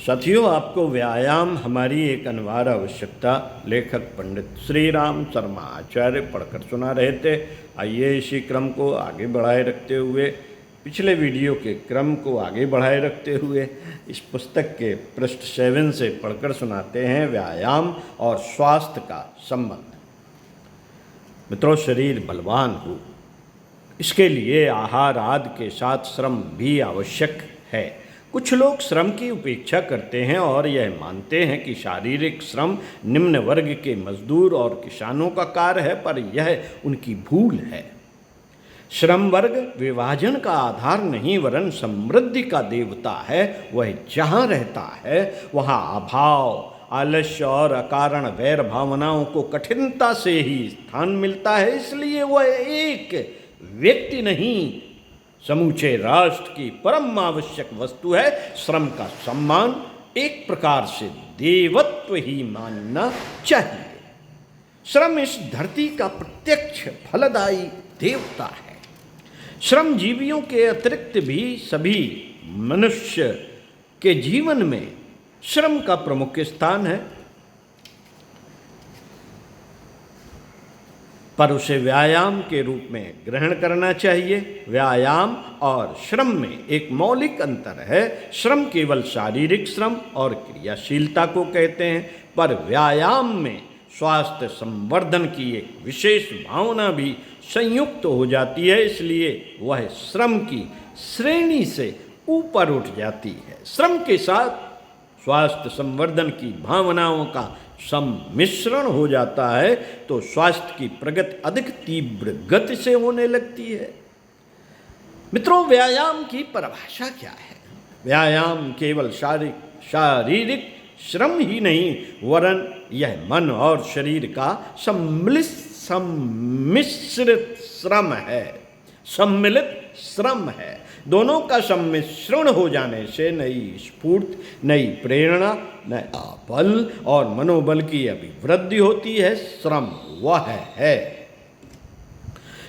साथियों, आपको व्यायाम हमारी एक अनिवार्य आवश्यकता लेखक पंडित श्री राम शर्मा आचार्य पढ़कर सुना रहे थे। आइए इसी क्रम को आगे बढ़ाए रखते हुए, पिछले वीडियो के क्रम को आगे बढ़ाए रखते हुए इस पुस्तक के पृष्ठ 7 से पढ़कर सुनाते हैं व्यायाम और स्वास्थ्य का संबंध। मित्रों, शरीर बलवान हो, इसके लिए आहार आदि के साथ श्रम भी आवश्यक है। कुछ लोग श्रम की उपेक्षा करते हैं और यह मानते हैं कि शारीरिक श्रम निम्न वर्ग के मजदूर और किसानों का कार्य है, पर यह उनकी भूल है। श्रम वर्ग विभाजन का आधार नहीं वरन समृद्धि का देवता है। वह जहाँ रहता है वहाँ अभाव, आलस्य और अकारण वैर भावनाओं को कठिनता से ही स्थान मिलता है। इसलिए वह एक व्यक्ति नहीं, समूचे राष्ट्र की परम आवश्यक वस्तु है। श्रम का सम्मान एक प्रकार से देवत्व ही मानना चाहिए। श्रम इस धरती का प्रत्यक्ष फलदायी देवता है। श्रम जीवियों के अतिरिक्त भी सभी मनुष्य के जीवन में श्रम का प्रमुख स्थान है, पर उसे व्यायाम के रूप में ग्रहण करना चाहिए। व्यायाम और श्रम में एक मौलिक अंतर है। श्रम केवल शारीरिक श्रम और क्रियाशीलता को कहते हैं, पर व्यायाम में स्वास्थ्य संवर्धन की एक विशेष भावना भी संयुक्त हो जाती है। इसलिए वह श्रम की श्रेणी से ऊपर उठ जाती है। श्रम के साथ स्वास्थ्य संवर्धन की भावनाओं का सम्मिश्रण हो जाता है तो स्वास्थ्य की प्रगति अधिक तीव्र गति से होने लगती है। मित्रों, व्यायाम की परिभाषा क्या है? व्यायाम केवल शारीरिक श्रम ही नहीं वरन यह मन और शरीर का सम्मिश्रित श्रम है, सम्मिलित श्रम है। दोनों का सम्मिश्रण हो जाने से नई स्फूर्ति, नई प्रेरणा, नया बल और मनोबल की अभिवृद्धि होती है। श्रम वह है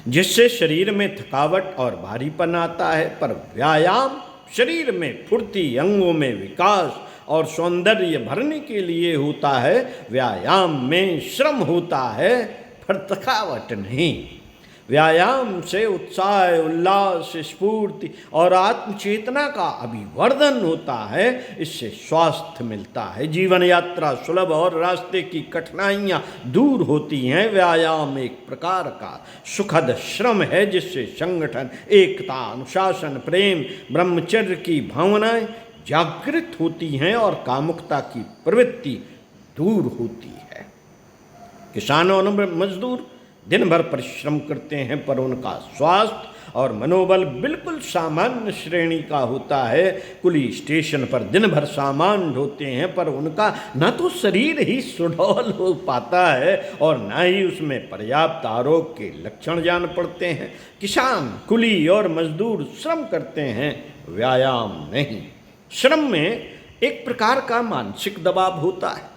जिससे शरीर में थकावट और भारीपन आता है, पर व्यायाम शरीर में फुर्ती, अंगों में विकास और सौंदर्य भरने के लिए होता है। व्यायाम में श्रम होता है पर थकावट नहीं। व्यायाम से उत्साह, उल्लास, स्फूर्ति और आत्मचेतना का अभिवर्धन होता है। इससे स्वास्थ्य मिलता है, जीवन यात्रा सुलभ और रास्ते की कठिनाइयाँ दूर होती हैं। व्यायाम एक प्रकार का सुखद श्रम है जिससे संगठन, एकता, अनुशासन, प्रेम, ब्रह्मचर्य की भावनाएं जागृत होती हैं और कामुकता की प्रवृत्ति दूर होती है। किसान और मजदूर दिन भर परिश्रम करते हैं, पर उनका स्वास्थ्य और मनोबल बिल्कुल सामान्य श्रेणी का होता है। कुली स्टेशन पर दिन भर सामान ढोते हैं, पर उनका न तो शरीर ही सुडौल हो पाता है और न ही उसमें पर्याप्त आरोग्य के लक्षण जान पड़ते हैं। किसान, कुली और मजदूर श्रम करते हैं, व्यायाम नहीं। श्रम में एक प्रकार का मानसिक दबाव होता है,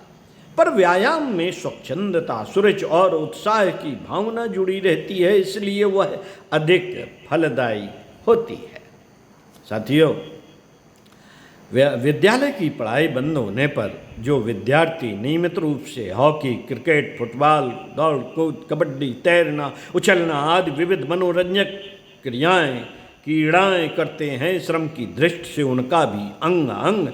पर व्यायाम में स्वच्छंदता, सूरज और उत्साह की भावना जुड़ी रहती है। इसलिए वह अधिक फलदायी होती है। साथियों, विद्यालय की पढ़ाई बंद होने पर जो विद्यार्थी नियमित रूप से हॉकी, क्रिकेट, फुटबॉल, दौड़ कूद, कबड्डी, तैरना, उछलना आदि विविध मनोरंजक क्रीड़ाएं करते हैं, श्रम की दृष्टि से उनका भी अंग अंग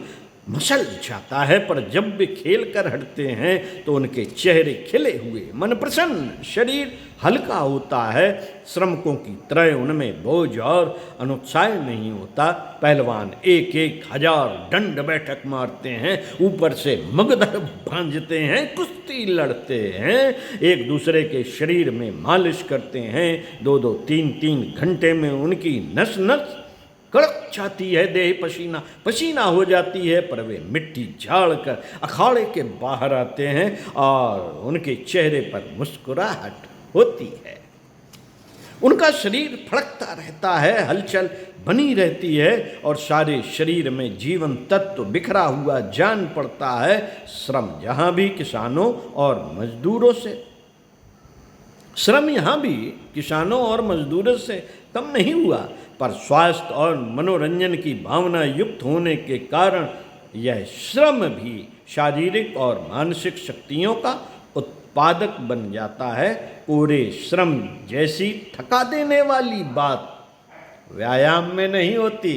मसल जाता है, पर जब वे खेल कर हटते हैं तो उनके चेहरे खिले हुए, मन प्रसन्न, शरीर हल्का होता है। श्रमिकों की तरह उनमें बोझ और अनुत्साह नहीं होता। पहलवान 1,000 दंड बैठक मारते हैं, ऊपर से मगधर भांजते हैं, कुश्ती लड़ते हैं, एक दूसरे के शरीर में मालिश करते हैं। 2-2, 3-3 घंटे में उनकी नस नस कड़क जाती है, देह पसीना पसीना हो जाती है, पर वे मिट्टी झाड़ कर अखाड़े के बाहर आते हैं और उनके चेहरे पर मुस्कुराहट होती है। उनका शरीर फड़कता रहता है, हलचल बनी रहती है और सारे शरीर में जीवन तत्व बिखरा हुआ जान पड़ता है। श्रम यहाँ भी किसानों और मजदूरों से श्रम यहाँ भी किसानों और मजदूरों से कम नहीं हुआ, पर स्वास्थ्य और मनोरंजन की भावना युक्त होने के कारण यह श्रम भी शारीरिक और मानसिक शक्तियों का उत्पादक बन जाता है। पूरे श्रम जैसी थका देने वाली बात व्यायाम में नहीं होती,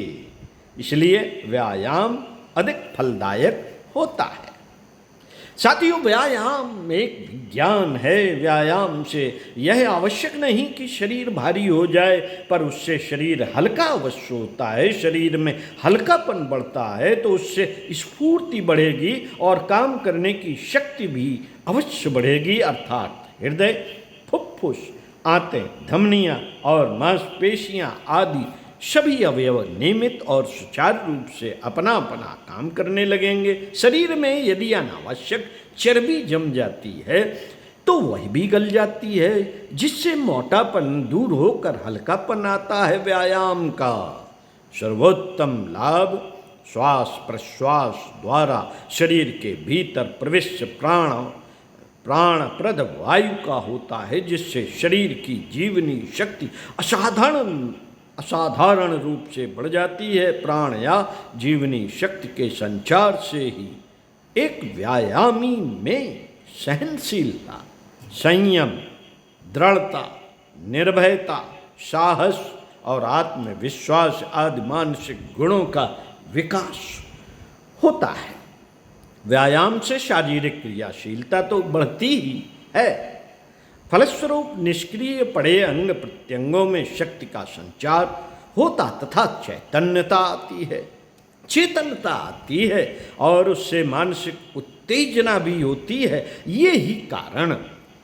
इसलिए व्यायाम अधिक फलदायक होता है। साथियों, व्यायाम एक विज्ञान है। व्यायाम से यह आवश्यक नहीं कि शरीर भारी हो जाए, पर उससे शरीर हल्का अवश्य होता है। शरीर में हल्कापन बढ़ता है तो उससे स्फूर्ति बढ़ेगी और काम करने की शक्ति भी अवश्य बढ़ेगी, अर्थात हृदय, फुफ्फुस, आंतें, धमनियाँ और मांसपेशियाँ आदि सभी अवयव नियमित और सुचारू रूप से अपना अपना काम करने लगेंगे। शरीर में यदि अनावश्यक चर्बी जम जाती है तो वह भी गल जाती है, जिससे मोटापन दूर होकर हल्कापन आता है। व्यायाम का सर्वोत्तम लाभ श्वास प्रश्वास द्वारा शरीर के भीतर प्रविष्ट प्राणप्रद वायु का होता है, जिससे शरीर की जीवनी शक्ति असाधारण रूप से बढ़ जाती है। प्राण या जीवनी शक्ति के संचार से ही एक व्यायामी में सहनशीलता, संयम, दृढ़ता, निर्भयता, साहस और आत्मविश्वास आदि मानसिक गुणों का विकास होता है। व्यायाम से शारीरिक क्रियाशीलता तो बढ़ती ही है, फलस्वरूप निष्क्रिय पड़े अंग प्रत्यंगों में शक्ति का संचार होता तथा चैतन्यता आती है और उससे मानसिक उत्तेजना भी होती है। ये ही कारण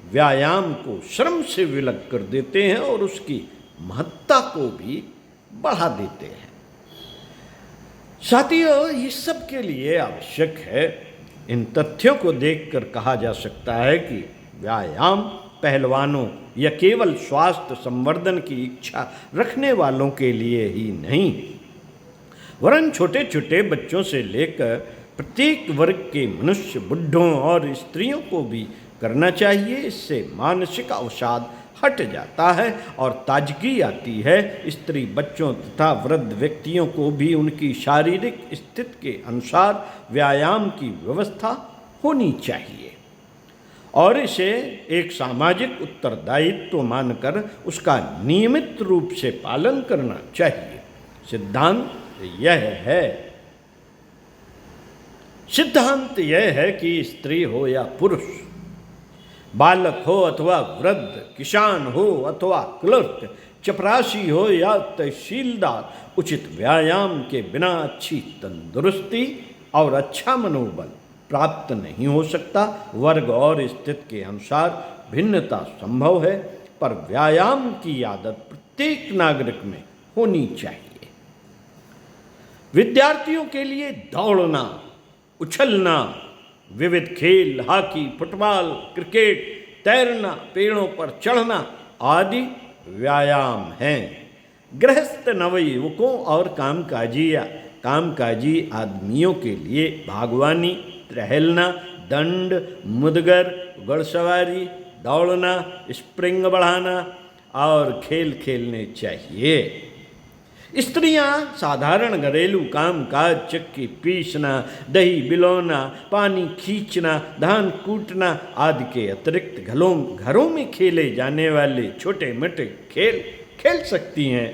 व्यायाम को श्रम से विलग कर देते हैं और उसकी महत्ता को भी बढ़ा देते हैं। साथियों, इस सब के लिए आवश्यक है, इन तथ्यों को देखकर कहा जा सकता है कि व्यायाम पहलवानों या केवल स्वास्थ्य संवर्धन की इच्छा रखने वालों के लिए ही नहीं, वरन छोटे छोटे बच्चों से लेकर प्रत्येक वर्ग के मनुष्य, बुढ़ों और स्त्रियों को भी करना चाहिए। इससे मानसिक अवसाद हट जाता है और ताजगी आती है। स्त्री, बच्चों तथा वृद्ध व्यक्तियों को भी उनकी शारीरिक स्थिति के अनुसार व्यायाम की व्यवस्था होनी चाहिए और इसे एक सामाजिक उत्तरदायित्व मानकर उसका नियमित रूप से पालन करना चाहिए। सिद्धांत यह है कि स्त्री हो या पुरुष, बालक हो अथवा वृद्ध, किसान हो अथवा क्लर्क, चपरासी हो या तहसीलदार, उचित व्यायाम के बिना अच्छी तंदुरुस्ती और अच्छा मनोबल प्राप्त नहीं हो सकता। वर्ग और स्थिति के अनुसार भिन्नता संभव है, पर व्यायाम की आदत प्रत्येक नागरिक में होनी चाहिए। विद्यार्थियों के लिए दौड़ना, उछलना, विविध खेल, हॉकी, फुटबॉल, क्रिकेट, तैरना, पेड़ों पर चढ़ना आदि व्यायाम हैं। गृहस्थ नवयुवकों और कामकाजी आदमियों के लिए बागवानी, टहलना, दंड, मुदगर, घुड़सवारी, दौड़ना, स्प्रिंग बढ़ाना और खेल खेलने चाहिए। स्त्रियां साधारण घरेलू कामकाज, चक्की पीसना, दही बिलौना, पानी खींचना, धान कूटना आदि के अतिरिक्त घरों में खेले जाने वाले छोटे मोटे खेल खेल सकती हैं।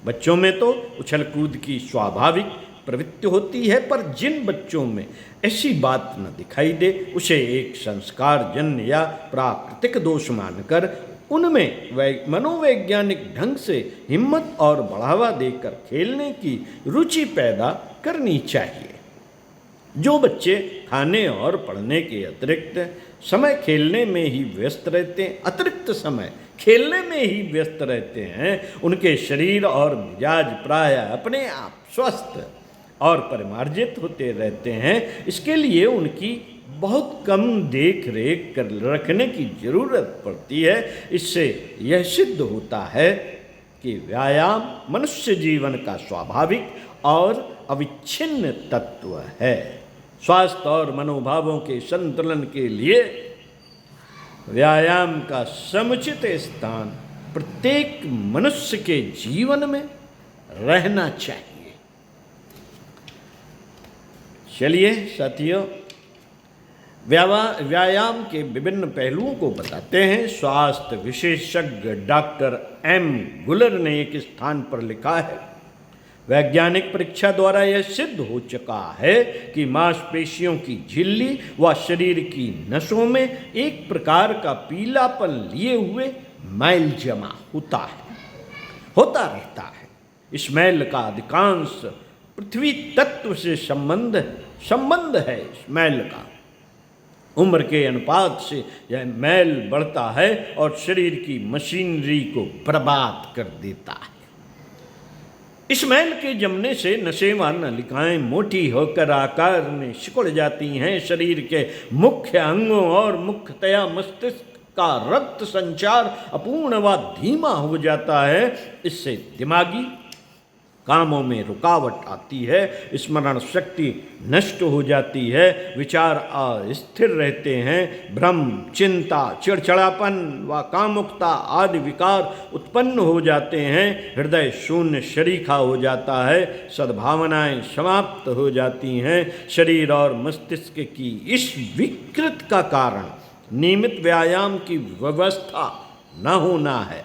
बच्चों में तो उछल कूद की स्वाभाविक प्रवृत्ति होती है, पर जिन बच्चों में ऐसी बात न दिखाई दे उसे एक संस्कारजन्य या प्राकृतिक दोष मानकर उनमें मनोवैज्ञानिक ढंग से हिम्मत और बढ़ावा देकर खेलने की रुचि पैदा करनी चाहिए। जो बच्चे खाने और पढ़ने के अतिरिक्त समय खेलने में ही व्यस्त रहते हैं, उनके शरीर और मिजाज प्रायः अपने आप स्वस्थ और परिमार्जित होते रहते हैं। इसके लिए उनकी बहुत कम देख रेख कर रखने की जरूरत पड़ती है। इससे यह सिद्ध होता है कि व्यायाम मनुष्य जीवन का स्वाभाविक और अविच्छिन्न तत्व है। स्वास्थ्य और मनोभावों के संतुलन के लिए व्यायाम का समुचित स्थान प्रत्येक मनुष्य के जीवन में रहना चाहिए। चलिए साथियों, व्यायाम के विभिन्न पहलुओं को बताते हैं। स्वास्थ्य विशेषज्ञ डॉक्टर एम गुलर ने एक स्थान पर लिखा है, वैज्ञानिक परीक्षा द्वारा यह सिद्ध हो चुका है कि मांसपेशियों की झिल्ली व शरीर की नसों में एक प्रकार का पीलापन लिए हुए मैल जमा होता रहता है। इस मैल का अधिकांश पृथ्वी तत्व से संबंध है। इस मैल का उम्र के अनुपात से यह मैल बढ़ता है और शरीर की मशीनरी को बर्बाद कर देता है। इस मैल के जमने से नसें व नलिकाएं मोटी होकर आकार में सिकुड़ जाती हैं। शरीर के मुख्य अंगों और मुख्यतया मस्तिष्क का रक्त संचार अपूर्ण व धीमा हो जाता है। इससे दिमागी कामों में रुकावट आती है, स्मरण शक्ति नष्ट हो जाती है, विचार अस्थिर रहते हैं, भ्रम, चिंता, चिड़चिड़ापन व कामुकता आदि विकार उत्पन्न हो जाते हैं, हृदय शून्य शरीखा हो जाता है, सद्भावनाएं समाप्त हो जाती हैं। शरीर और मस्तिष्क की इस विकृत का कारण नियमित व्यायाम की व्यवस्था न होना है।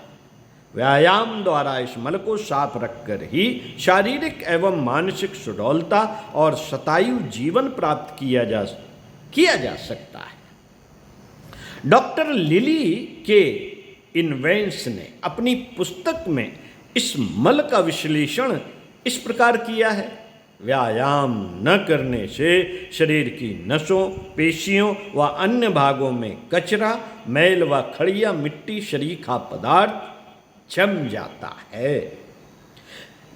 व्यायाम द्वारा इस मल को साफ रखकर ही शारीरिक एवं मानसिक सुडौलता और शतायु जीवन प्राप्त किया जा सकता है। डॉक्टर लिली के इन्वेंस ने अपनी पुस्तक में इस मल का विश्लेषण इस प्रकार किया है, व्यायाम न करने से शरीर की नसों, पेशियों व अन्य भागों में कचरा, मैल व खड़िया मिट्टी शरीखा पदार्थ जम जाता है,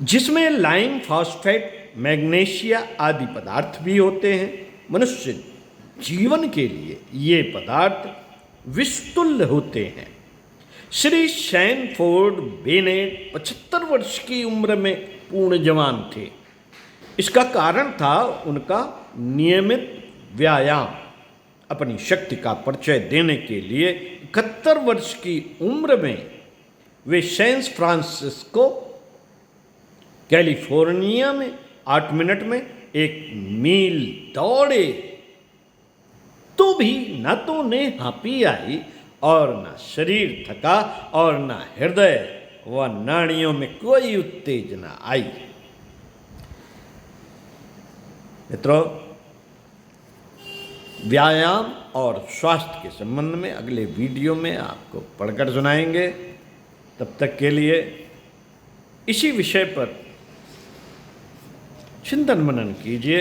जिसमें लाइम, फॉस्फेट, मैग्नीशिया आदि पदार्थ भी होते हैं। मनुष्य जीवन के लिए ये पदार्थ विषतुल्य होते हैं। श्री सैनफोर्ड बेनेट 75 वर्ष की उम्र में पूर्ण जवान थे। इसका कारण था उनका नियमित व्यायाम। अपनी शक्ति का परिचय देने के लिए 71 वर्ष की उम्र में वे सैन फ्रांसिस्को, कैलिफोर्निया में 8 मिनट में 1 मील दौड़े, तो भी न तो नेह हाँपी आई और न शरीर थका और न हृदय व नाड़ियों में कोई उत्तेजना आई। मित्रों, व्यायाम और स्वास्थ्य के संबंध में अगले वीडियो में आपको पढ़कर सुनाएंगे। तब तक के लिए इसी विषय पर चिंतन मनन कीजिए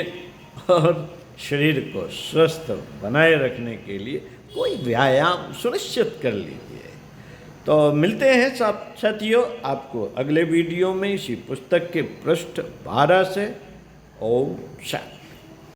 और शरीर को स्वस्थ बनाए रखने के लिए कोई व्यायाम सुनिश्चित कर लीजिए। तो मिलते हैं साथियों आपको अगले वीडियो में इसी पुस्तक के पृष्ठ 12 से। ओम शांति।